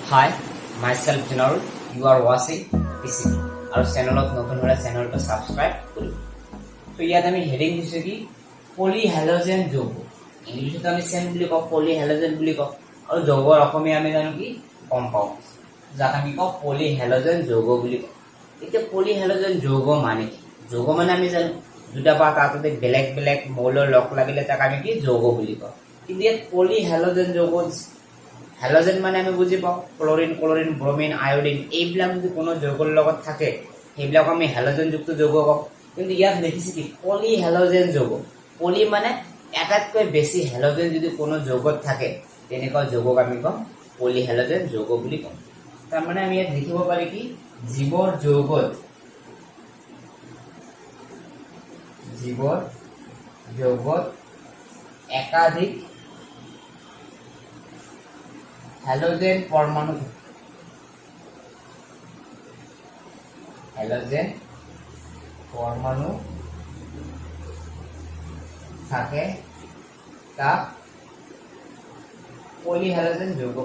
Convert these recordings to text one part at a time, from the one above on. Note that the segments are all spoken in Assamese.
Hi, myself Janarul. You are watching PCB. और चैनलत नতুন হলে চ্যানেলটো সাবস্ক্রাইব কৰিব। তো ইয়াত আমি হেডিং দিছো কি পলিহ্যালোজেন যৌগ। ইংলিশত আমি সেম বুলি কওঁ, পলিহ্যালোজেন বুলি কওঁ, আৰু যৌগৰ অসমীয়া আমি জানো কি কম্পাউন্ড, যাক আমি কওঁ পলিহ্যালোজেন যৌগ বুলি কওঁ। এতিয়া পলিহ্যালোজেন যৌগ মানে কি? যৌগ মানে আমি জানো দুটা বা তাতে বেলেগ বেলেগ মৌলৰ লগ লাগিলে তাক আমি কি যৌগ বুলি কওঁ। কিন্তু ইয়াত পলিহ্যালোজেন যৌগ, হ্যালোজেন মানে আমি বুজি পাওঁ ক্লোরিন, ক্লোরিন, ব্রোমিন, আয়োডিন, এইবিলাক যদি কোনো যৌগৰ লগত থাকে সেইবিলাক আমি হ্যালোজেন যুক্ত যৌগ কওঁ। কিন্তু ইয়াত লিখিছে কি পলিহ্যালোজেন যৌগ। পলি মানে এটাতকৈ বেছি হ্যালোজেন যদি কোনো যৌগত থাকে তেনেকুৱা যৌগক আমি কওঁ পলিহ্যালোজেন যৌগ বুলি কওঁ। তাৰ মানে আমি ইয়াত লিখিব পাৰি কি জীৱৰ যৌগত একাধিক হ্যালোজেন পরমাণু থাকে তাক পলিহ্যালোজেন যৌগ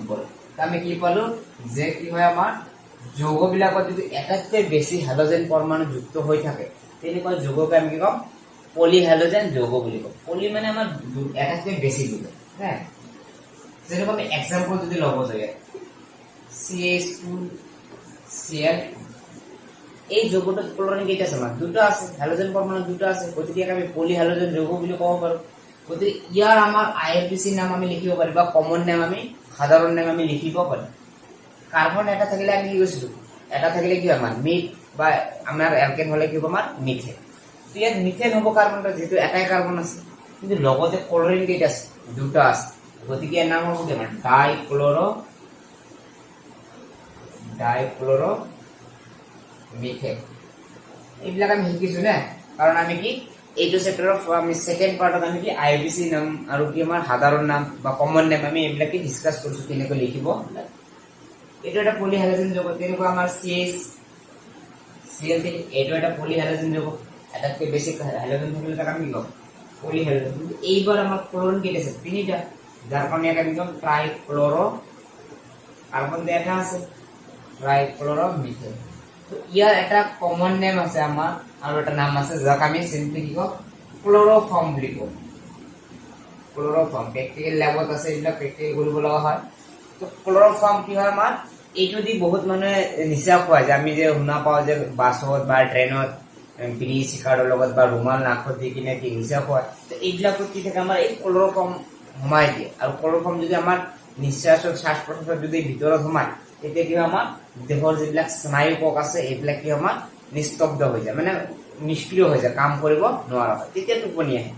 বলে। আমি কি পালো যে কি হয় আমাৰ যৌগবিলাকত যদি এটাতকৈ বেছি হ্যালোজেন পৰমাণু যুক্ত হৈ থাকে তেনেকুৱা যৌগক আমি কি কম পলিহ্যালোজেন যৌগ বুলি কওঁ। পলি মানে আমাৰ এটাতকৈ বেছি যৌগ। হ্যাঁ, যেনেকৈ আমি এক্সাম্পল যদি ল'ব যায় CH2Cl, এই যৌগটোত ক্লোরিন কেইটা আছে? আমাৰ দুটা আছে, হ্যালোজেন পৰমাণু দুটা আছে, গতিকে আমি পলিহ্যালোজেন যৌগ বুলি ক'ব পাৰো। গতিকে ইয়াৰ আমাৰ IUPAC নাম আমি লিখিব পাৰি বা কমন নাম আমি সাধাৰণ নাম আমি লিখিব পাৰি। কাৰ্বন এটা থাকিলে আমি কি কৈছিলো, এটা থাকিলে কি হয় আমাৰ মিথ, বা আমাৰ অ্যালকেন হলে কি হ'ব আমাৰ মিথেন। ইয়াত মিথেন হ'ব কাৰ্বনটা, যেহেতু এটাই কাৰ্বন আছে, কিন্তু লগতে ক্লোৰিন কেইটা আছে? দুটা আছে, গতিকে ইয়াৰ নাম হ'ব কি আমাৰ ডাইক্লোৰো মিথেন। এইবিলাক আমি শিকিছো না, কাৰণ আমি কি এইটো চেপ্টাৰৰ আমি সেকেন্ড পাৰ্টত আমি কি IUPAC নাম আৰু কি আমাৰ সাধাৰণ নাম বা কমন নাম আমি এইবিলাকে ডিসকাস কৰিছো কেনেকৈ লিখিব। এইটো এটা পলিহ্যালোজেন যৌগ, তেনেকুৱা আমাৰ CH এইটো এটা পলিহ্যালোজেন যৌগ, এটাতকৈ বেছি হ্যালোজেন থাকিলে তাক আমি কি কম পলিহ্যালোজেন। এইবাৰ আমাৰ ক্লোৰিন কেইটা আছে? তিনিটা, যাৰ কাৰণে আমি কম ট্ৰাইক্লোৰো, কাৰ্বন এটা আছে ট্ৰাইক্লোৰো মিথেন। তো ইয়াৰ এটা কমন নেম আছে আমাৰ, আৰু এটা নাম আছে যাক আমি সিম্পলি কি কওঁ ক্লোৰোফৰ্ম বুলি কওঁ। ক্লোৰোফৰ্ম প্ৰেক্টিকেল ল্যাবত আছে, এইবিলাক প্ৰেক্টিকেল কৰিব লগা হয়। তো ক্লোৰোফৰ্ম কি হয় আমাৰ এইটো দি বহুত মানুহে নিচা খুৱাই, যে আমি যে শুনা পাওঁ যে বাছত বা ট্ৰেইনত বিড়ি চিগাৰেটৰ লগত বা ৰুমাল নাকত দি কিনে কি নিচা খুৱাই। তো এইবিলাকত কি থাকে আমাৰ এই ক্লোৰোফৰ্ম সোমাই দিয়ে, আৰু ক্লোৰোফৰ্ম যদি আমাৰ নিশ্বাসৰ শ্বাস প্ৰশ্বাসৰ যদি ভিতৰত সোমায় তেতিয়া কি হয় আমাৰ দেহৰ যিবিলাক স্নায়ু কোষ আছে এইবিলাক কি আমাৰ নিস্তব্ধ হৈ যায়, মানে নিষ্ক্ৰিয় হৈ যায়, কাম কৰিব নোৱাৰা হয়, তেতিয়া টোপনি আহে।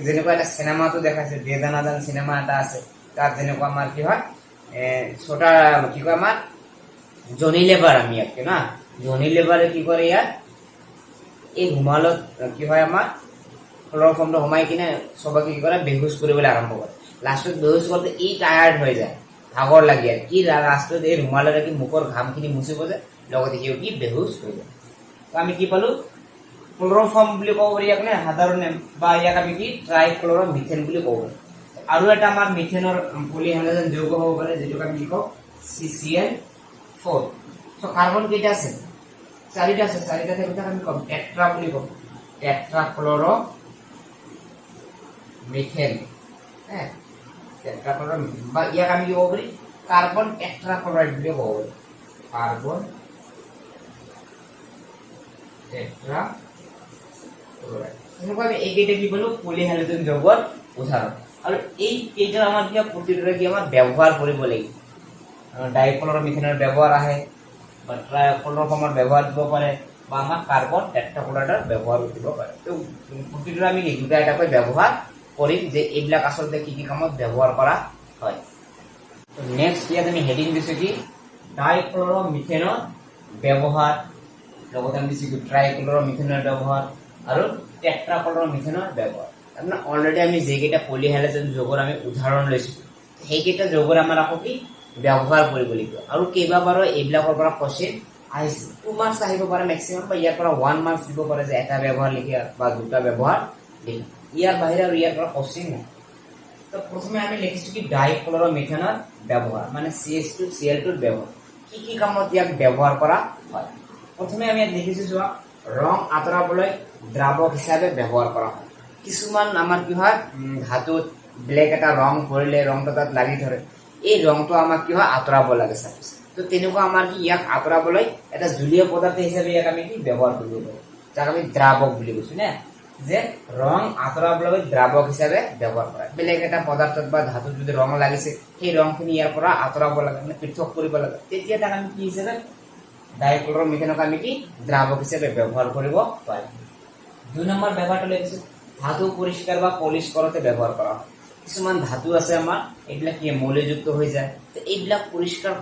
যেনেকুৱা এটা চিনেমাটো দেখাইছে, দে দানা দান চিনেমা এটা আছে, তাত যেনেকুৱা আমাৰ কি হয় ছোটা কি কয় আমাৰ জনি লেবাৰ, আমি ইয়াতকে না জনি লেবাৰে কি কৰে ইয়াত এই ৰুমালত কি হয় আমাৰ ক্লোৰোফৰ্মটো সোমাই কিনে সবাকে কি কৰে বেহুচ কৰিবলৈ আৰম্ভ কৰে। লাষ্টত বেহুচ কৰোঁতে ই টায়াৰ্ড হৈ যায়, ভাগৰ লাগি যায়, কি লাষ্টত এই ৰুমালেৰে কি মুখৰ ঘামখিনি মুচিব যায়, লগতে সিও কি বেহুচ হৈ যায়। তো আমি কি পালো ক্লোরোফর্ম বুলি ক'ব পাৰি ইয়াক, নে সাধাৰণ নেম, বা ইয়াক আমি কি ট্ৰাইক্লোৰো মিথেন বুলি ক'ব পাৰি। আৰু এটা আমাৰ মিথেনৰ পলিহ্যালোজেন যৌগ হ'ব পাৰে, যেটোক আমি কি কওঁ CCl4। তো কাৰ্বন কেইটা আছে? চাৰিটা আছে, চাৰিটা থাকি তাক আমি কম টেট্রা বুলি কওঁ, টেট্রাক্লোরো মিথেন। হ্যাঁ, টেট্রাক্লোরো মিথেন, বা ইয়াক আমি কি ক'ব পাৰি কাৰ্বন টেট্ৰাক্লোৰাইড বুলি ক'ব পাৰি, কাৰ্বন টেট্ৰাক্লোৰাইড। এনেকুৱা আমি এইকেইটা কি পালো পলিহ্যালোজেন যৌগৰ উদাহৰণ। আৰু এই কেইটা আমাৰ কি প্ৰতিটোৰে কি আমাৰ ব্যৱহাৰ কৰিব লাগিব। ডাইক্লোৰো মিথেনৰ ব্যৱহাৰ আহে, বা ট্ৰাইক্লোৰোফৰ্মৰ ব্যৱহাৰ দিব পাৰে, বা আমাৰ কাৰ্বন টেট্ৰাক্লোৰাইডৰ ব্যৱহাৰ দিব পাৰে। তো প্ৰতিটোৰে আমি দুটা এটাকৈ ব্যৱহাৰ কৰিম, যে এইবিলাক আচলতে কি কি কামত ব্যৱহাৰ কৰা হয়। তো নেক্সট ইয়াত আমি হেডিং দিছো কি ডাইক্লোৰো মিথেনৰ ব্যৱহাৰ, লগতে আমি দিছো ট্ৰাইক্লোৰো মিথেনৰ ব্যৱহাৰ আৰু টেট্ৰাক্লোৰো মিথেনৰ ব্যৱহাৰ। আপোনাৰ অলৰেডি আমি যেকেইটা পলিহ্যালোজেন যৌগৰ আমি উদাহৰণ লৈছো সেইকেইটা যৌগৰ আমাৰ আকৌ কি ব্যৱহাৰ কৰিব লাগিব। আৰু কেইবাবাৰো এইবিলাকৰ পৰা কোৱেশ্চন আহিছে, 2 মাৰ্কস আহিব পাৰে মেক্সিমাম, বা ইয়াৰ পৰা 1 মাৰ্কস দিব পাৰে যে এটা ব্যৱহাৰ লিখা বা দুটা ব্যৱহাৰ লিখা। ইয়াৰ বাহিৰে আৰু ইয়াৰ পৰা কোশ্চেন নাই। তো প্ৰথমে আমি লিখিছো কি ডাইক্লৰমিথেনৰ ব্যৱহাৰ মানে CH2Cl2 ব্যৱহাৰ কি কি কামত ইয়াক ব্যৱহাৰ কৰা হয়। প্ৰথমে আমি ইয়াত লিখিছো চোৱা ৰং আঁতৰাবলৈ দ্ৰাৱক হিচাপে ব্যৱহাৰ কৰা হয়। কিছুমান আমাৰ কি হয় ধাতুত ব্লেক এটা ৰং ভৰিলে ৰংটো তাত লাগি ধৰে, এই ৰংটো আমাক কি হয় আঁতৰাব লাগে চাপ'জ। তো তেনেকুৱা আমাৰ কি ইয়াক আঁতৰাবলৈ এটা জুলীয় পদাৰ্থ হিচাপে ইয়াক আমি কি ব্যৱহাৰ কৰিব পাৰোঁ, যাক আমি দ্ৰাৱক বুলি কৈছো না, যে ৰং আঁতৰাবলৈ দ্ৰাৱক হিচাপে ব্যৱহাৰ কৰা। বেলেগ এটা পদাৰ্থত বা ধাতুত যদি ৰং লাগিছে সেই ৰংখিনি ইয়াৰ পৰা আঁতৰাব লাগে মানে পৃথক কৰিব লাগে, তেতিয়া তাক আমি কি হিচাপে ডাইক্লৰমিথেনক আমি কি দ্ৰাৱক হিচাপে ব্যৱহাৰ কৰিব পাৰিম। 2 নম্বৰ ব্যৱহাৰটো লিখিছো ধাতু পৰিষ্কাৰ বা পলিশ কৰোঁতে ব্যৱহাৰ কৰা হয়। কিছুমান ধাতু আছে আমাৰ এইবিলাক কি মৌলযুক্ত হৈ যায়, তো এইবিলাক পৰিষ্কাৰ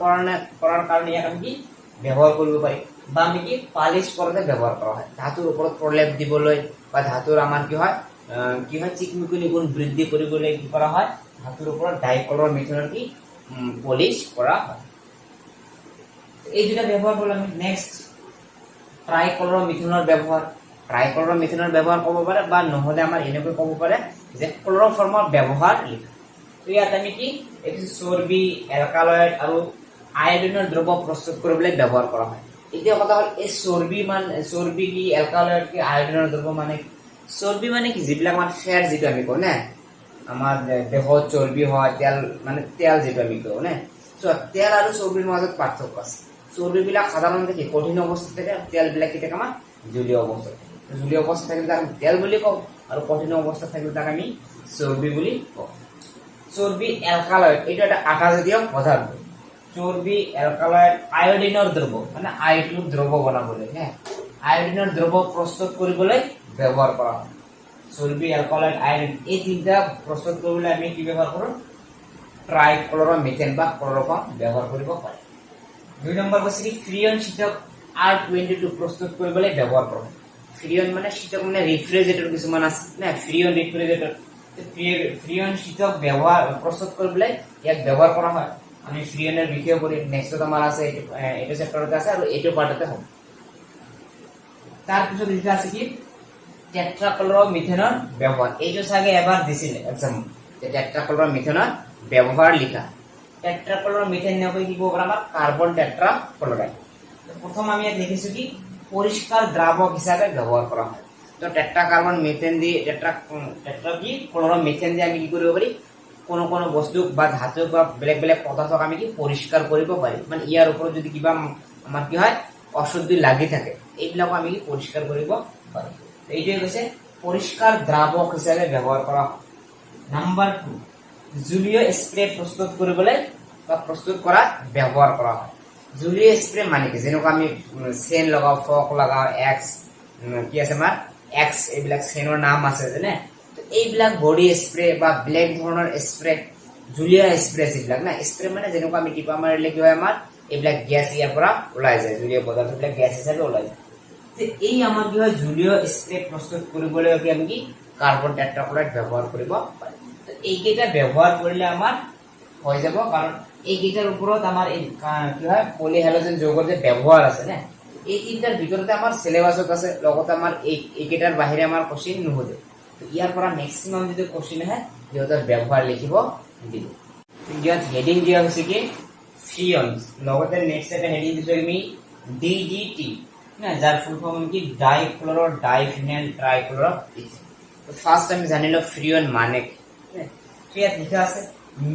কৰাৰ কাৰণে ইয়াক আমি কি ব্যৱহাৰ কৰিব পাৰি, বা আমি কি পালিশ কৰোঁতে ব্যৱহাৰ কৰা হয়। ধাতুৰ ওপৰত প্ৰলেপ দিবলৈ বা ধাতুৰ আমাৰ কি হয় চিকমিকনি গুণ বৃদ্ধি কৰিবলৈ কি কৰা হয়, ধাতুৰ ওপৰত ডাইক্লৰমিথেনৰ কি পলিশ কৰা হয়। এই দুটা ব্যৱহাৰ কৰলাম। নেক্সট ট্ৰাইক্লোৰোমিথেনৰ ব্যৱহাৰ। ট্ৰাইক্লোৰোমিথেনৰ ব্যৱহাৰ ক'ব পাৰে বা নহলে আমাৰ এনেকৈ ক'ব পাৰে যে ক্লোৰোফৰ্মৰ ব্যৱহাৰ লিখা। তো ইয়াত আমি কি এইটো চৰ্বি, এলকালয়েড আৰু আয়োডিনৰ দ্ৰৱ প্ৰস্তুত কৰিবলৈ ব্যৱহাৰ কৰা হয়। এতিয়া কথা হ'ল এই চৰ্বি কি এলকালয়েড কি আয়োডিনৰ দ্ৰৱ মানে চৰ্বি মানে কি যিবিলাক আমাৰ ফেট যিটো আমি কওঁ না, আমাৰ দেহত চৰ্বি হয় তেল মানে তেল যিটো আমি কওঁ না, তেল আৰু চৰ্বিৰ মাজত পাৰ্থক্য আছে। চৰ্বিবিলাক সাধাৰণতে কি কঠিন অৱস্থাত থাকে, তেলবিলাক কি থাকে আমাৰ জলীয় অৱস্থাত থাকে। জলীয় অৱস্থাত থাকিলে তাক তেল বুলি কওঁ আৰু কঠিন অৱস্থাত থাকিলে তাক আমি চৰ্বি বুলি কওঁ। চৰ্বি এলকালয়েড এইটো এটা আটাজাতীয় পদাৰ্থ। চৰ্বি এলকালয়েড আয়োডিনৰ দ্ৰৱ মানে আয়োডিনৰ দ্ৰৱ বনাবলৈ আয়োডিনৰ দ্ৰৱ প্ৰস্তুত কৰিবলৈ ব্যৱহাৰ কৰা হয়। চৰ্বি এলকালয়েড আয়োডিন এই তিনিটা প্ৰস্তুত কৰিবলৈ আমি কি ব্যৱহাৰ কৰোঁ, ট্ৰাইক্লোৰোমিথেন বা ক্লোৰোফৰ্ম ব্যবহাৰ কৰিব পাৰি। 2 নম্বৰ কৈছে কি ফ্ৰিয়ন শীতক R22 প্ৰস্তুত কৰিবলৈ ব্যৱহাৰ কৰা হয়। ফ্ৰিয়ন মানে শীতক মানে ৰেফ্ৰিজাৰেটৰ কিছুমান আছে না, ফ্ৰিয়ন ৰেফ্ৰিজাৰেটৰ, ফ্ৰিয়ন শীতক প্ৰস্তুত কৰিবলৈ ইয়াক ব্যৱহাৰ কৰা হয়। আমি ফ্ৰিয়নৰ বিষয়ে পঢ়িম, নেক্সটত আমাৰ আছে এইটো চেপ্টাৰতে আছে আৰু এইটো পাৰ্টতে হ'ব। তাৰপিছত লিখা আছে কি টেট্ৰাক্লোৰোমিথেনৰ ব্যৱহাৰ। এইটো চাগে এবাৰ দিছিল এক্সাম, যে টেট্ৰাক্লোৰোমিথেনৰ ব্যবহার লিখা। টেট্রাক্লোরোমিথেন নকই কি কব আমরা কার্বন টেট্রাক্লোরাইড। তো প্রথম আমি ইয়াত লিখিছো কি পরিষ্কার দ্রাবক হিসাবে ব্যবহার করা হয়। তো টেট্রাকার্বন মিথেন দি টেট্রা কি ক্লোরোমিথেন দিয়ে আমি কি কৰিব পাৰি, কোন কোন বস্তু বা ধাতু বা বেলেগ পদাৰ্থক আমি কি পৰিষ্কাৰ কৰিব পাৰি, মানে ইয়াৰ ওপৰত যদি কিবা আমাৰ কি হয় অশুদ্ধি লাগি থাকে এইবিলাক আমি কি পৰিষ্কাৰ কৰিব পাৰি। এইটোৱে কৈছে পৰিষ্কাৰ দ্ৰাবক হিচাপে ব্যৱহাৰ কৰা হয়। নাম্বাৰ 2 জুলীয় স্প্ৰে প্ৰস্তুত কৰিবলৈ বা প্ৰস্তুত কৰাত ব্যৱহাৰ কৰা হয়। জুলীয় স্প্ৰে মানে কি যেনেকুৱা আমি চেন লগাও, ফক লগাও, এক্স কি আছে আমাৰ এক্স এইবিলাক চেনৰ নাম আছে জানে। তো এইবিলাক বডি স্প্ৰে বা ব্লেক ধৰণৰ স্প্ৰে জুলীয় স্প্ৰে যিবিলাক না, স্প্ৰে মানে যেনেকুৱা আমি টিপা মাৰিলে কি হয় আমাৰ এইবিলাক গেছ ইয়াৰ পৰা ওলাই যায়, জুলীয় পদাৰ্থবিলাক গেছ হিচাপে ওলাই যায়। তো এই আমাৰ কি হয় জুলীয় স্প্ৰে প্ৰস্তুত কৰিবলৈ আমি কি কাৰ্বন টেট্ৰাক্লোৰাইড ব্যৱহাৰ কৰিব পাৰি। এইকেইটা ব্যৱহাৰ কৰিলে আমাৰ হৈ যাব, কাৰণ এইকেইটাৰ ওপৰত আমাৰ কি হয় পলিহেলোজেন যৌগৰ যে ব্যৱহাৰ আছে না, এই তিনিটাৰ ভিতৰতে আমাৰ সিলেবাছত আছে, লগতে আমাৰ এইকেইটাৰ বাহিৰে আমাৰ কোশ্চিন নুসুধে। তো ইয়াৰ পৰা মেক্সিমাম যদি কোশ্চিন আহে সিহঁতৰ ব্যৱহাৰ লিখিব দিব। ইয়াত হেডিং দিয়া হৈছে কি ফ্ৰিয়নছ, লগতে নেক্সট এটা হেডিং দিছো আমি DDT না, যাৰ ফুল ফৰ্ম কি ডাইক্লোৰো ডাইফিনাইল ট্ৰাইক্লোৰো ইথেন। তো ফাৰ্স্ট আমি জানিলো ফ্ৰিয়ন মানে ইয়াত লিখা আছে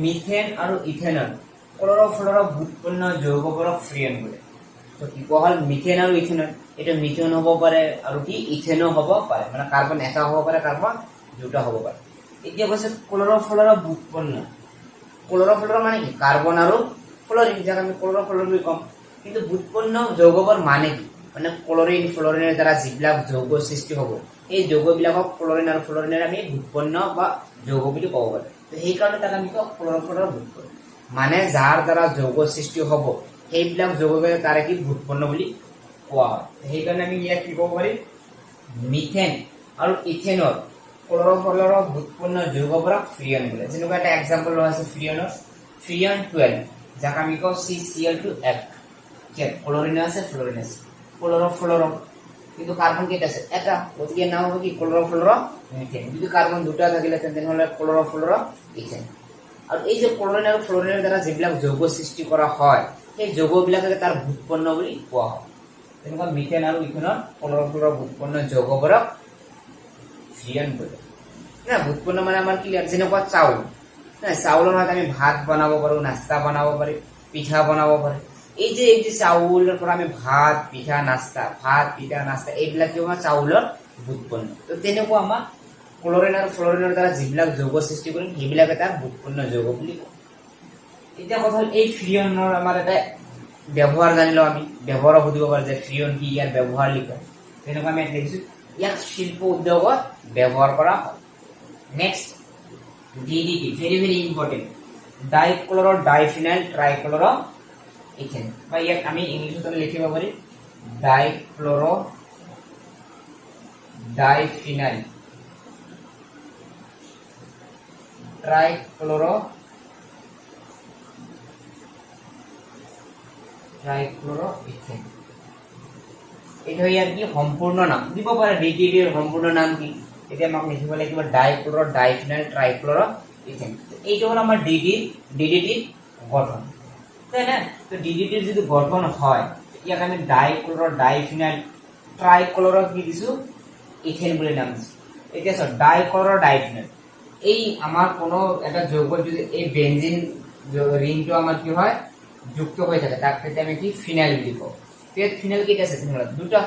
মিথেন আৰু ইথেনল ক্লোৰোফ্লোৰো উৎপন্ন যৌগবোৰক ফ্ৰিয়ন বোলে। তো কি কোৱা হ'ল মিথেন আৰু ইথেনল, এটা মিথেন হ'ব পাৰে আৰু কি ইথেনো হ'ব পাৰে, মানে কাৰ্বন এটা হ'ব পাৰে, কাৰ্বন দুটা হ'ব পাৰে। এতিয়া কৈছে ক্লোৰোফ্লোৰো উৎপন্ন, ক্লোৰোফ্লোৰো মানে কি কাৰ্বন আৰু ফ্লোৰিন, যাক আমি ক্লোৰোফ্লোৰো বুলি কম। কিন্তু উৎপন্ন যৌগবোৰ মানে কি, মানে ক্লোৰিন ফ্লোৰিনৰ দ্বাৰা যিবিলাক যৌগ সৃষ্টি হ'ব এই যৌগবিলাকক ক্লোৰিন আৰু ফ্লোৰিনৰ আমি উৎপন্ন বা যৌগ বুলি ক'ব পাৰো। তো সেইকাৰণে তাক আমি কওঁ ক্লোৰোফ্লোৰো উৎপন্ন, মানে যাৰ দ্বাৰা যৌগ সৃষ্টি হ'ব সেইবিলাক যৌগকে তাৰে কি উৎপন্ন বুলি কোৱা হয়। সেইকাৰণে আমি ইয়াক কি ক'ব পাৰিম মিথেন আৰু ইথেনৰ ক্লোৰোফ্লোৰো উৎপন্ন যৌগবোৰক ফ্ৰিয়ন বোলে। যেনেকুৱা এটা এক্সাম্পল লোৱা আছে ফ্ৰিয়নৰ, ফ্ৰিয়ন 12 যাক আমি কওঁ CCl2F, ক্লোৰিন আছে ফ্লোৰিন আছে, ক্লোৰোফ্লোৰো কিন্তু কাৰ্বন কেইটা আছে এটা, গতিকে নাম হবে কি ক্লোৰোফ্লোৰো মিথেন। যদি কাৰ্বন দুটা থাকিলে তেনেহলে ক্লোৰোফ্লোৰো ইথেন। আৰু এই যে ক্লোৰিন আৰু ফ্লোৰিনৰ দ্বাৰা যিবিলাক যৌগ সৃষ্টি কৰা হয় সেই যৌগবিলাকে তাৰ ভূতপন্ন বুলি কোৱা হয়। তেনেকুৱা মিথেন আৰু ইথেনৰ ক্লোৰোফ্লোৰৰ ভূতপন্ন যৌগবোৰক ফ্ৰিয়ন বোলে না। ভূতপন্ন মানে আমাৰ ক্লিয়াৰ, যেনেকুৱা চাউল না, চাউলৰ সৈতে আমি ভাত বনাব পাৰো, নাস্তা বনাব পাৰি, পিঠা বনাব পাৰি। এই যে চাউলৰ পৰা আমি ভাত পিঠা নাস্তা এইবিলাক কি আমাৰ চাউলৰ ভূতপন্ন। তো তেনেকুৱা আমাৰ ক্লোৰিন আৰু ফ্লোৰিনৰ দ্বাৰা যিবিলাক যৌগ সৃষ্টি কৰিম সেইবিলাক এটা ভূতপন্ন যৌগ বুলি কওঁ। এতিয়া কথা হ'ল এই ফ্ৰিয়নৰ আমাৰ এটা ব্যৱহাৰ জানিলো। আমি ব্যৱহাৰ সুধিব পাৰো যে ফ্ৰিয়ন কি, ইয়াৰ ব্যৱহাৰ লিখা। তেনেকুৱা আমি দেখিছো ইয়াক শিল্প উদ্যোগত ব্যৱহাৰ কৰা হয়। Next DDT, very very important, dichloro diphenyl trichloro ethane, বা ইয়াক আমি ইংলিছত লিখিব পাৰি ডাইক্লোৰো ডাইফিনাইল ট্ৰাইক্লোৰো ইথেন। এটা ইয়াৰ কি সম্পূৰ্ণ নাম দিব পাৰে, ডিডিটিৰ সম্পূৰ্ণ নাম কি, এতিয়া আমাক লিখিব লাগিব ডাইক্লোৰো ডাইফিনাইল ট্ৰাইক্লোৰো ইথেন। এইটো হ'ল আমাৰ ডিডিটিৰ গঠন, তাই না। তো ডিডিটিৰ যিটো গঠন হয় ইয়াক আমি ডাইক্লোৰো ডাইফিনাইল ট্ৰাইক্লোৰো কি দিছো ইথেন বুলি নাম দিছো। এতিয়া চাওক ডাইক্লোৰো ডাইফিনাইল, এই আমাৰ কোনো এটা যৌগ যদি এই বেনজিন ৰিংটো আমাৰ কি হয় যুক্ত হৈ থাকে তাক তেতিয়া আমি কি ফিনাইল বুলি কওঁ। ফিনাইল কেইটা আছে তেনেহ'লে দুটা,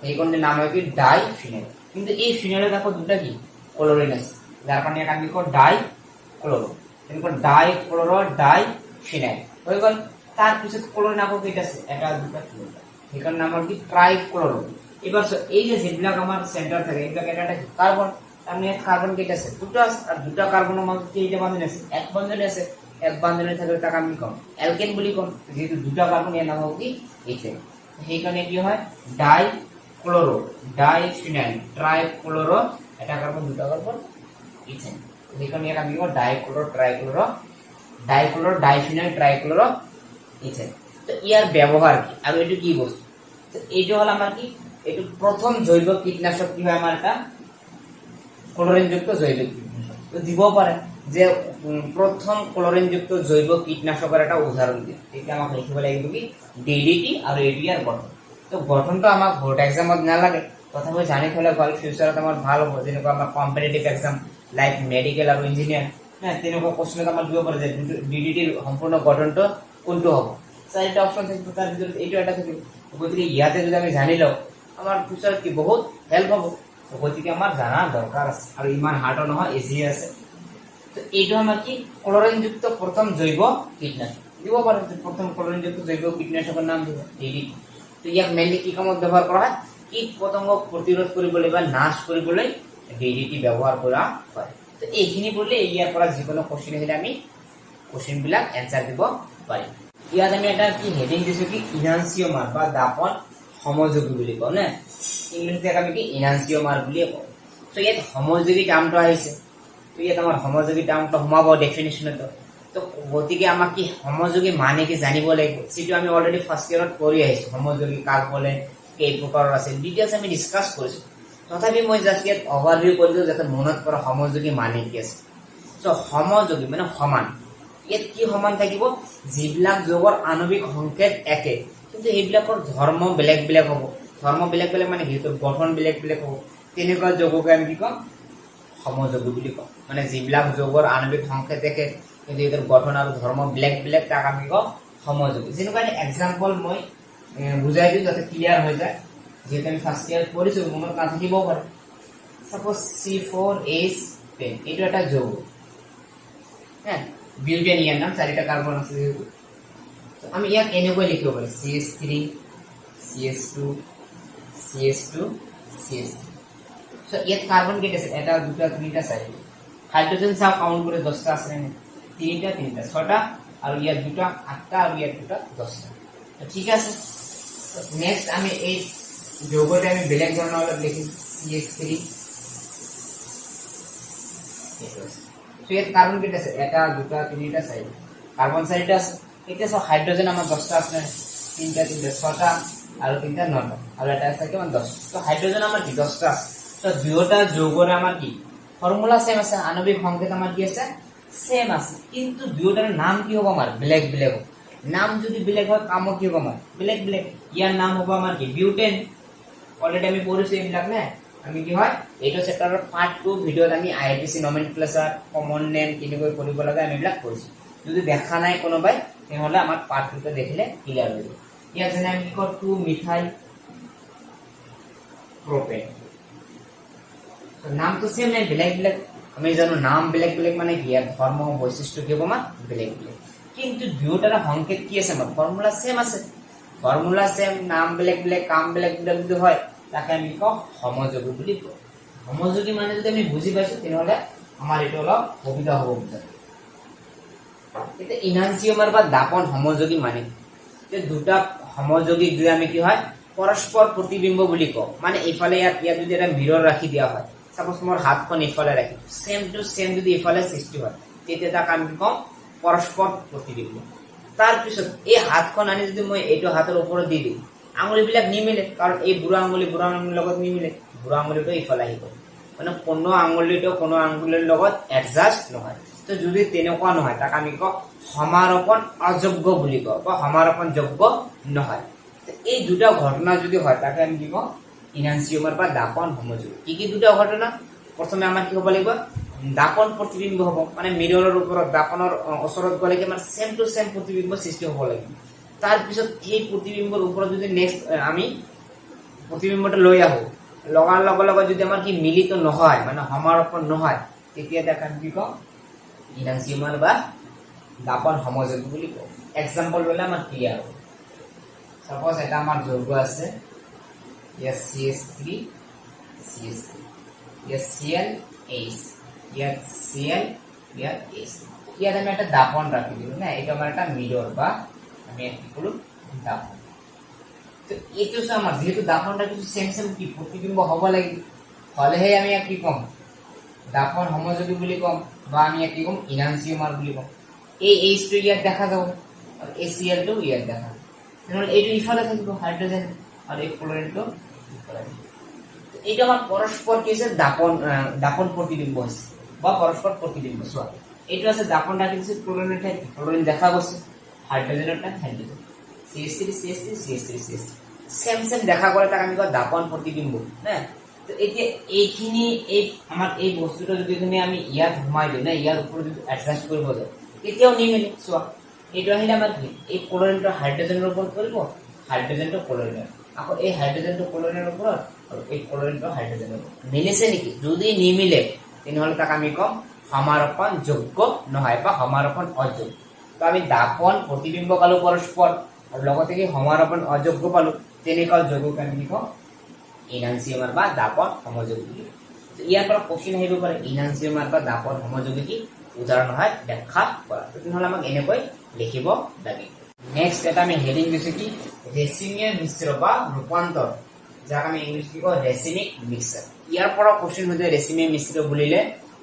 এইখনৰ নাম হয় কি ডাইফিনাইল। কিন্তু এই ফিনাইলত আকৌ দুটা কি ক্লোৰিন আছে, যাৰ কাৰণে আমি কওঁ ডাইক্লোৰো। তেনেকুৱা ডাইক্লোৰো ডাইফিনাইল হৈ গ'ল। তাৰপিছত ক্লোৰিন আকৌ কেইটা আছে, এটা দুটা তিনিটা, সেইখন নাম হ'ল কি ট্ৰাইক্লোৰো। এবাৰ এই যে যিবিলাক আমাৰ চেণ্টাৰ থাকে এইবিলাক এটা এটা কাৰ্বন, আমি কার্বন কেইটা আছে দুটো আছে, আর দুটো কার্বনের মধ্যে কেইটা বন্ধন আছে এক বন্ধন আছে, এক বন্ধনে থাকলে তাকে আমি কম অ্যালকেন বলি কম। যেহেতু দুটো কার্বন এর নাম হবে কি ইথেন। সেইকাৰণে কি হয় ডাইক্লোৰো ডাইফিনাইল ট্ৰাইক্লোৰো, এটা কাৰ্বন দুটো কাৰ্বন ইথেন। সেইকাৰণে ইয়াক আমি কওঁ ডাইক্লোৰো ট্ৰাইক্লোৰো, ডাইক্লোৰো ডাইফিনাইল ট্ৰাইক্লোৰো ইথেন। তো ইয়াৰ ব্যৱহাৰ কি আৰু এইটো কি বস্তু, তো এইটো হ'ল আমাৰ কি, এইটো প্ৰথম জৈৱ কীটনাশক কি হয় আমাৰ এটা ক্লোরিনযুক্ত জৈব কীটনাশক। তো দিব পারে যে প্রথম ক্লোরিনযুক্ত জৈব কীটনাশকের একটা উদাহরণ দিই, এটা আমাকে লিখিব লাগিব কি ডিডিটি আৰু এডিআৰ গঠন। তো গঠনটো আমাক বোৰ্ড এক্সামত নালাগে, তথাপি জানি থলে ভাল, ফিউচাৰত আমাৰ ভাল হ'ব। যেনেকুৱা আমাৰ কম্পিটিটিভ এক্সাম লাইক মেডিকেল আৰু ইঞ্জিনিয়াৰ না, তেনেকুৱা কোশ্চেনত আমাক দিব পাৰে যে ডিডিটিৰ সম্পূৰ্ণ গঠনটো কোনটো হ'ব। চাৰিটা অপশ্যন থাকিব, তাৰ ভিতৰত এইটো এটা থাকিব। গতিকে ইয়াতে যদি আমি জানি লওঁ আমাৰ ফিউচাৰত কি বহুত হেল্প হ'ব। গতিকে আমাৰ জানা দৰকাৰ আছে, আৰু ইমান হাৰ্ডো নহয়, ইজি আছে। তো এইটো আমাৰ কি ক্লোৰিনযুক্ত প্ৰথম জৈৱ কীটনাশক দিব পাৰে। প্ৰথম ক্লোৰিনযুক্ত জৈৱ কীটনাশকৰ নাম দিব ডিডিটি। তো ইয়াক মেইনলি কি কামত ব্যৱহাৰ কৰা হয়, কীট পতংগক প্ৰতিৰোধ কৰিবলৈ বা নাশ কৰিবলৈ ডিডিটি ব্যৱহাৰ কৰা হয়। তো এইখিনি পঢ়িলে ইয়াৰ পৰা যিকোনো কোশ্চেন আহিলে আমি কোশ্চেন বিলাক এনসাৰ দিব পাৰিম। ইয়াত আমি এটা কি হেডিং দিছো কি ইনান্সিওমাৰ বা দাপন সমযোগী বুলি কওঁ নে, ইংলিশত আমি কি ইনান্সিওমাৰ বুলিয়ে কওঁ। তো ইয়াত সমযোগী টাৰ্মটো আহিছে, তো ইয়াত আমাৰ সমযোগী টাৰ্মটো সোমাব ডেফিনেশ্যনতো। তো গতিকে আমাক কি সমযোগী মানে কি জানিব লাগিব, যিটো আমি অলৰেডি ফাৰ্ষ্ট ইয়াৰত কৰি আহিছো। সমযোগী কাক বোলে, কেই প্ৰকাৰৰ আছে, ডিটেইলছ আমি ডিছকাছ কৰিছো। তথাপি মই জাষ্ট ইয়াত অভাৰভিউ কৰিলো যাতে মনত পৰা সমযোগী মানে কি আছে। তো সমযোগী মানে সমান। ইয়াত কি সমান থাকিব, যিবিলাক যৌগৰ আণৱিক সংকেত একে কিন্তু সেইবিলাকৰ ধৰ্ম বেলেগ বেলেগ হ'ব। ধৰ্ম বেলেগ বেলেগ মানে সিহঁতৰ গঠন বেলেগ বেলেগ হ'ব, তেনেকুৱা যৌগকে আমি কি কম সমযোগী বুলি কওঁ। মানে যিবিলাক যৌগৰ আণৱিক সংকেত একে কিন্তু সিহঁতৰ গঠন আৰু ধৰ্ম বেলেগ বেলেগ তাক আমি কওঁ সমযোগী। যেনেকুৱা এক্সাম্পল মই বুজাই দিওঁ যাতে ক্লিয়াৰ হৈ যায়, যিহেতু আমি ফাৰ্ষ্ট ইয়াৰ কৰিছো মনত নাথাকিবও পাৰে। সাপোজ C4H10 এইটো এটা যৌগ, হ্যাঁ বিউটেন, ইয়াৰ নাম চাৰিটা কাৰ্বন আছে যেহেতু। আমি ইয়াক এনেকৈ লিখিব পাৰি CH3 CH2 CH2 CH3। So ইয়াত কাৰ্বন কেইটা আছে, এটা দুটা তিনিটা চাৰিটা। হাইড্ৰোজেন চাও কাউন্ট কৰে 10টা আছে নে, তিনিটা 6টা, আৰু ইয়াত দুটা 8টা, আৰু ইয়াত দুটা 10টা। ঠিক আছে। নেক্সট আমি এই যৌগটা আমি বেলেগ ধৰণৰ অলপ লিখিম CH3। তো ইয়াত কাৰ্বন কেইটা আছে, এটা দুটা তিনিটা চাৰিটা, কাৰ্বন চাৰিটা আছে। এতিয়া চাও হাইড্ৰোজেন আমাৰ 10টা আছে, তিনিটা 6টা, আৰু তিনটা 9টা আৰু এটা আছে কিমান 10 তো হাইড্ৰোজেন আমাৰ কি 10টা আছে তো দুয়োটা যৌগৰে আমাৰ কি ফৰ্মুলা সেম আছে আণবিক সংকেত আমাৰ কি আছে সেম আছে কিন্তু দুয়োটাৰ নাম কি হ'ব আমাৰ বেলেগ বেলেগ নাম যদি বেলেগ হয় কাম কি হ'ব আমাৰ বেলেগ বেলেগ ইয়াৰ নাম হ'ব আমাৰ কি বিউটেন অলৰেডি আমি পঢ়িছো এইবিলাক নে আমি কি হয় এইটো চেপ্টাৰৰ পাৰ্ট 2 ভিডিঅ'ত আমি আইআইটিসি নমেনক্লেচাৰ কমন নেম কেনেকৈ কৰিব লাগে আমি এইবিলাক পঢ়িছো যদি দেখা নাই কোনোবাই তেহলে আমাৰ পাৰ্ট 2 তে দেখিলে ক্লিয়াৰ হৈ যাব ইয়াত যেনে আমি কি কৰো 2 মিথাইল প্রোপেন তো নাম তো সেম নাই বেলেগ বেলেগ আমি জানো নাম বেলেগ বেলেগ মানে কি ইয়াৰ ধৰ্ম বৈশিষ্ট্য কি হ'ব আমাৰ বেলেগ বেলেগ কিন্তু দুয়োটাৰ সংকেত কি আছে আমাৰ ফৰ্মুলা সেম আছে ফৰ্মুলা সেম নাম বেলেগ বেলেগ কাম বেলেগ বেলেগ যদি হয় তাকে আমি কওঁ সমযোগী বুলি কওঁ সমযোগী মানে যদি আমি বুজি পাইছো তেনহলে আমাৰ এটো অলপ সুবিধা হ'ব বুজাত এটা ইনানসিওমাৰ বা দাপন সমযোগী মানে যে দুটা সমযোগী যদি আমি কি হয় পৰস্পৰ প্ৰতিবিম্ব বুলি কওঁ মানে ইফালে ইয়াত যদি এটা মিৰৰ ৰাখি দিয়া হয় সাপোজ মোৰ হাতখন ইফালে ৰাখি সেম টু সেম যদি ইফালে সৃষ্টি হয় তেতিয়া তাক আমি কওঁ পৰস্পৰ প্ৰতিবিম্ব তাৰ পিছত এই হাতখন আনি যদি মই এইটো হাতৰ ওপৰত দি দিওঁ আঙুলিবিলাক নিমিলে কাৰণ এই বুঢ়া আঙুলিৰ লগত নিমিলে বুঢ়া আঙুলিটো ইফালে আহিব মানে কোনো আঙুলিৰ লগত এডজাস্ট নহয় তো যদি তেনেকুৱা নহয় তাক আমি কওঁ সমাৰোপণ অযোগ্য বুলি কওঁ বা সমাৰোপণ যোগ্য নহয় এই দুটা ঘটনা যদি হয় তাকে আমি কি কওঁ ইনানসিওমাৰ বা দাপন সমযোগী কি দুটা ঘটনা প্ৰথমে আমাৰ কি হ'ব লাগিব দাপন প্ৰতিবিম্ব হ'ব মানে মিৰৰৰ ওপৰত দাপনৰ ওচৰত গলে কি আমাৰ সেম টু সেম প্ৰতিবিম্ব সৃষ্টি হ'ব লাগিব তাৰ পিছত এই প্ৰতিবিম্বৰ ওপৰত যদি নেক্সট আমি প্ৰতিবিম্বটো লৈ আহো লগাৰ লগে যদি আমাৰ কি মিলিত নহয় মানে সমাৰোপণ নহয় তেতিয়া তাক আমি কি কওঁ ইনানসিওমাৰ বা দাপন সমযোগী বুলি কওঁ এক্সাম্পল ললে আমাৰ ক্লিয়াৰ হ'ব সাপোজ এটা আমাৰ যৌগ আছে ইয়াত CH3 ইয়াত ClH ইয়াত Cl ইয়াত H ইয়াত আমি একটা দাপন রাখি দিলো না এটা আমার একটা মিরর বা আমি কি করব দাপন তো এটো আমার যেহেতু দাপনটা কিছু সেম সেম কি প্রতিবিম্ব হব লাগে হলেহে আমি কি কম দাপন সমযোগী বুলি কম বা আমি কি কম ইনানসিওমার বুলি কম এই H2 ইয়াত দেখা যাব আর এই Cl2 ইয়াত দেখা তাহলে এইটো ইফালে থাকিব হাইড্রোজেন আর এই ক্লোরিনটো ইফালে এটা আমার পরস্পর কি আছে দাপন প্রতিবিম্ব আছে বা পরস্পর প্রতিবিম্ব সোয়া এটা আছে দাপনটা কিছু ক্লোরিন দেখা গেছে হাইড্রোজেনটা হাইড্রোজেন CH3 সেম সেম দেখা করে তাক আমি কই দাপন প্রতিবিম্ব না তো এইখিনি এই আমার এই বস্তুটা যদি আমি ইয়াত ঘুমাই দিই না ইয়ার উপর যদি অ্যাডজাস্ট করব যায় এতিয়াও নিমিলে সোয়া এটা হইলে আমার কি এই ক্লোরিনটা হাইড্রোজেনের উপর করব হাইড্রোজেনটা ক্লোরিনের এখন এই হাইড্রোজেনটা ক্লোরিনের উপর আর এই ক্লোরিনটা হাইড্রোজেনের উপর মিলেছে নাকি যদি নিমিলে তেনহলে তাক আমি কম সমাৰোপণ যোগ্য নহয় বা সমাৰোপণ অযোগ্য তো আমি দাপন প্ৰতিবিম্ব পালো পৰস্পৰ আৰু লগতে কি সমাৰোপণ অযোগ্য পালো তেনেকুৱা যৌগক আমি কি কওঁ ইনানসিওমাৰ বা দাপন সমযোগী বুলি তো ইয়াৰ পৰা কোশ্চেন আহিব পাৰে ইনানসিওমাৰ বা দাপন সমযোগী কি উদাহৰণ হয় ব্যাখ্যা কৰা তেনেহলে আমাক এনেকৈ লিখিব লাগে নেক্সট এটা আমি হেডিং দিছো কি ৰেচিমিক মিশ্ৰ বা ৰূপান্তৰ যাক আমি ইংলিশ কি কওঁ ৰেচিমিক মিক্সাৰ ইয়াৰ পৰা কোশ্চেন হৈ যায় ৰেচিমিক মিশ্ৰ বুলিলে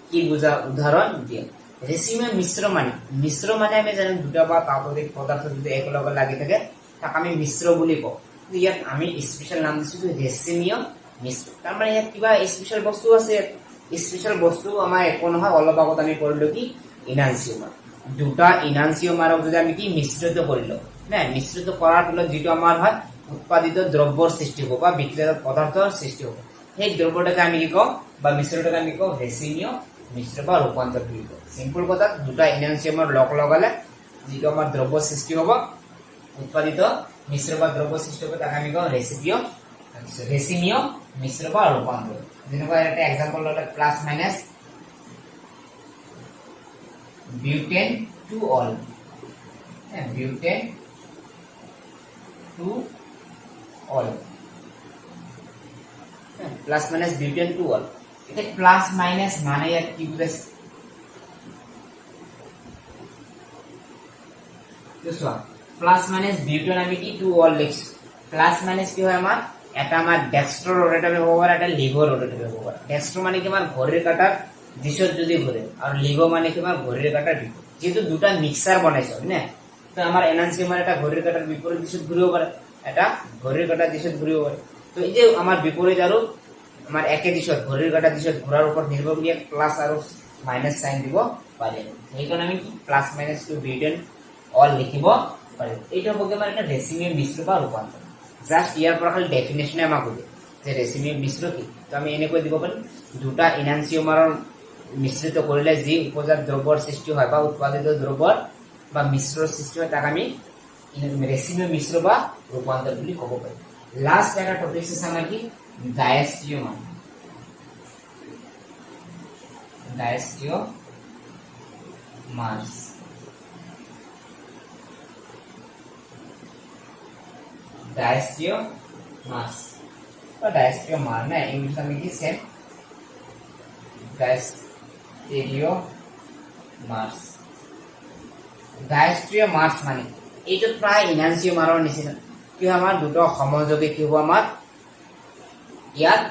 কি বুঝা উদাহরণ দিয়ে রেসিমিক মিশ্র মানে আমি জানো দুটা বা তাতোধিক পদার্থ যদি একলগে লাগি থাকে তাক আমি মিশ্র বুলি কওঁ ইয়াত আমি স্পেশাল নাম দিছো ৰেচিমিক মিশ্ৰ তাৰ মানে ইয়াত কিবা স্পেশাল বস্তু আছে স্পেশাল বস্তু আমাৰ একো নহয় অলপ আগত আমি কৰিলো কি ইনানসিওমাৰ দুটা ইনানসিওমাৰক যদি আমি কি মিশ্ৰিত কৰিলো না মিশ্ৰিত কৰাৰ ফলত যেটো আমাৰ হয় উৎপাদিত দ্ৰব্যৰ সৃষ্টি হ'ব বা বিক্ৰিয়ত পদাৰ্থৰ সৃষ্টি হ'ব সেই দ্ৰব্যটাকে আমি কি কওঁ বা মিশ্ৰটাকে আমি কওঁ ৰেচিমিক মিশ্ৰ বা ৰূপান্তৰ বুলি কওঁ সিম্পল কথা দুটা ইনানসিওমাৰ লগ লগালে যেটো আমাৰ দ্ৰব্য সৃষ্টি হ'ব উৎপাদিত মিশ্ৰ বা দ্ৰব্য সৃষ্টি হ'ব তাক আমি কওঁ ৰেচিমিক মিশ্ৰ বা ৰূপান্তৰ যেনেকুৱা এটা এক্সাম্পল ললে plus minus butane to all butane to all plus minus butane to all এটা প্লাস মাইনাস মানে ইয়াত কি বুঝাইছে দেখো প্লাস মাইনাস বিউটেন আমি কি টু অল লিখছো প্লাস মাইনাস কি হয় আমাৰ এটা আমাৰ ডেক্সট্ৰ ৰোটেটৰ হ'ব পাৰে এটা লিভো ৰোটেটৰ হ'ব পাৰে ডেক্সট্ৰ মানে কি আমাৰ ঘড়ীৰ কাঁটাৰ দিশত যদি ঘূৰে আৰু লিভো মানে কি আমাৰ ঘড়ীৰ কাঁটাৰ বিপৰীত যেহেতু দুটা মিক্সাৰ বনাইছো না তো আমাৰ এনানসিওমাৰ এটা ঘড়ীৰ কাঁটাৰ বিপৰীত দিশত ঘূৰিব পাৰে এটা ঘড়ীৰ কাঁটা দিশত ঘূৰিব পাৰে তো এই যে আমাৰ বিপৰীত আৰু আমাৰ একে দিশত ঘড়ীৰ কাঁটা দিশত ঘূৰাৰ ওপৰত নিৰ্ভৰ কৰি প্লাস আৰু মাইনাস সাইন দিব পাৰে সেইকাৰণে আমি কি plus minus to dividend all লিখিব পাৰে এইটো হ'ব আমাৰ এটা ৰেচিমিয়েল মিশ্ৰ বা ৰূপান্তৰ জাস্ট ইয়াৰ পৰা খালি ডেফিনেশনে আমাক দিয়ে যে ৰেচিমিয়েল মিশ্ৰ কি তো আমি এনেকৈ দিব পাৰিম দুটা ইনান্সিওমাৰৰ মিশ্ৰিত কৰিলে যি উপজাত দ্ৰব্যৰ সৃষ্টি হয় বা উৎপাদিত দ্ৰব্যৰ বা মিশ্ৰৰ সৃষ্টি হয় তাক আমি ৰেচিমিয়েল মিশ্ৰ বা ৰূপান্তৰ বুলি ক'ব পাৰি লাষ্ট এটা টপিক আছে আমাৰ কি ডায়েস্টিওমাৰ ডায়েস্টিওমাৰ না ইংলিশ আমি কি সেম ডায়েস্টিওমাৰ্স মানে এইটো প্ৰায় ইনান্সিওমাৰৰ নিচিনা কি আমাৰ দুটো সমযোগী কি হ'ব আমাৰ ইয়াত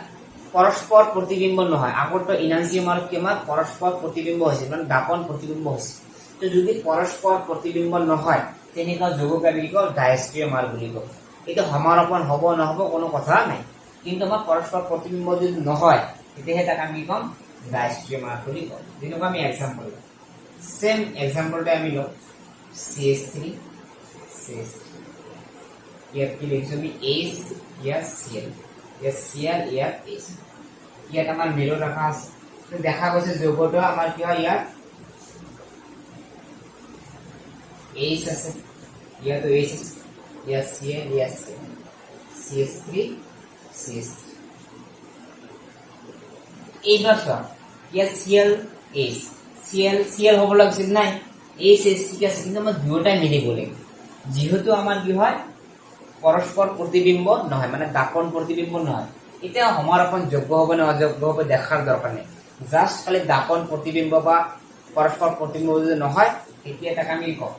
পৰস্পৰ প্ৰতিবিম্ব নহয় আগৰটো ইনান্সিওমাৰ কি আমাৰ পৰস্পৰ প্ৰতিবিম্ব হৈছে মানে দাপন প্ৰতিবিম্ব হৈছে তো যদি পৰস্পৰ প্ৰতিবিম্ব নহয় তেনেকুৱা যৌগক আমি কি কওঁ ডায়েস্টিওমাৰ বুলি কওঁ এইটো সমাৰোপণ হ'ব নহ'ব কোনো কথা নাই কিন্তু আমাৰ পৰস্পৰ প্ৰতিবিম্ব যদি নহয় তেতিয়াহে তাক আমি কম ডায়েস্টিওমাৰ বুলি কওঁ যেনেকুৱা আমি এক্সাম্পল সেম এক্সাম্পলটা আমি লওঁ CH3 ইয়াত কি লিখিছো আমি H ইয়াত Cl ইয়াত H ইয়াত আমাৰ মেলো ৰাখা আছে তো দেখা গৈছে যৌগটো আমাৰ কি হয় ইয়াত H আছে ইয়াতো H আছে ইয়াত Cl ইয়াত CH3 এইবাৰ চোৱা ইয়াত Cl হ'ব লাগিছিল নাই H ঠিক আছে কিন্তু আমাৰ দুয়োটাই মিলিব লাগিব যেহেতু আমাৰ কি হয় পৰস্পৰ প্ৰতিবিম্ব নহয় মানে দাপন প্ৰতিবিম্ব নহয় এতিয়া সমাৰোপণ যোগ্য হ'ব নে অযোগ্য হ'ব দেখাৰ দৰকাৰ নাই জাস্ট খালি দাপন প্ৰতিবিম্ব বা পৰস্পৰ প্ৰতিবিম্ব যদি নহয় তেতিয়া তাক আমি কওঁ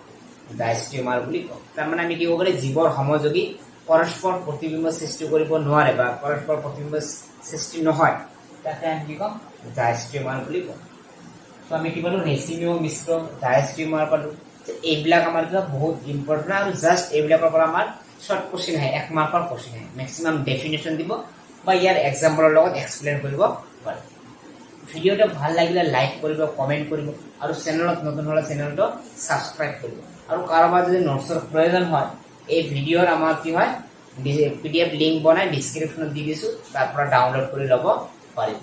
ডায়েস্টিওমাৰ বুলি কওঁ তাৰমানে আমি কি হ'ব পাৰে জীৱৰ সমযোগী পৰস্পৰ প্ৰতিবিম্ব সৃষ্টি কৰিব নোৱাৰে বা পৰস্পৰ প্ৰতিবিম্ব সৃষ্টি নহয় তাকে আমি কি কওঁ ডায়েস্টিওমাৰ বুলি কওঁ তো আমি কি পালো ৰেচিমিয়েল মিশ্ৰ ডায়েস্টিওমাৰ পালো এইবিলাক আমাৰ কিবা বহুত ইম্পৰ্টেন্ট আৰু জাস্ট এইবিলাকৰ পৰা আমাৰ শৰ্ট কোশ্চেন আহে 1 মাৰ্কৰ কোশ্চেন আহে ম্যাক্সিমাম ডেফিনেশন দিব বা ইয়াৰ এক্সাম্পলৰ লগত এক্সপ্লেইন কৰিব পাৰে ভিডিওটা ভাল লাগিলে লাইক কৰিব কমেন্ট কৰিব আৰু চেনেলত নতুন হলে চেনেলটো সাবস্ক্ৰাইব কৰিব আৰু কাৰোবাৰ যদি নোটছৰ প্ৰয়োজন হয় এই ভিডিওৰ আমাৰ কি হয় PDF লিংক বনাই ডেসক্ৰিপচনত দি দিছো তাৰ পৰা ডাউনলোড কৰি ল'ব পাৰিব